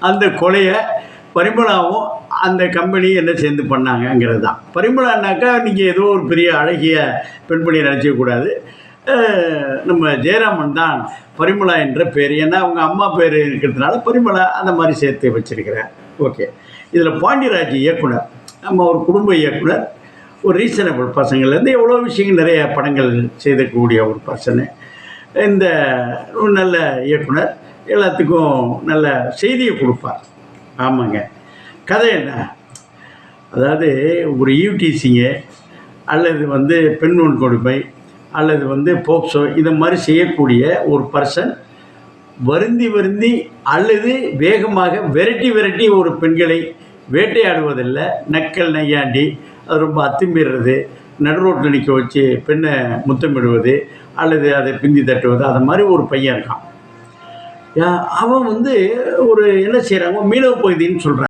அந்த கொலையை பரிமளாவும் அந்த கம்பெனி என்ன சேர்ந்து பண்ணாங்கங்கிறது தான். பரிமளானாக்கா நீங்கள் ஏதோ ஒரு பெரிய அழகிய பெண்மணியை நினச்சிக்கக்கூடாது. நம்ம ஜெயராமன் தான் பரிமளா என்ற பேர். ஏன்னா அவங்க அம்மா பேர் இருக்கிறதுனால பரிமளா அந்த மாதிரி சேர்த்து வச்சிருக்கிறேன். ஓகே. இதில் பாண்டியராஜ் இயக்குனர், நம்ம ஒரு குடும்ப இயக்குனர், ஒரு ரீசனபிள் பசங்கள்லேருந்து எவ்வளோ விஷயங்கள் நிறைய படங்கள் செய்தக்கூடிய ஒரு பர்சனு. இந்த நல்ல இயக்குனர், எல்லாத்துக்கும் நல்ல செய்தியை கொடுப்பார். ஆமாங்க. கதை என்ன, அதாவது ஒரு ஈவ்டீசிங்கு அல்லது பெண் வன்கொடுமை அல்லது போக்சோ இதை மாதிரி செய்யக்கூடிய ஒரு பர்சன் வருந்தி அல்லது வேகமாக விரட்டி ஒரு பெண்களை வேட்டையாடுவதில்லை, நக்கல் நையாண்டி, அது ரொம்ப அத்துமீறது, நடு ரோட்டில் நிற்க வச்சு பெண்ணை முத்தமிடுவது அல்லது அதை பிந்தி தட்டுவது, அது மாதிரி ஒரு பையன் இருக்கான். அவன் ஒரு என்ன செய்கிறாங்க, மீனவ பகுதின்னு சொல்கிறாங்க.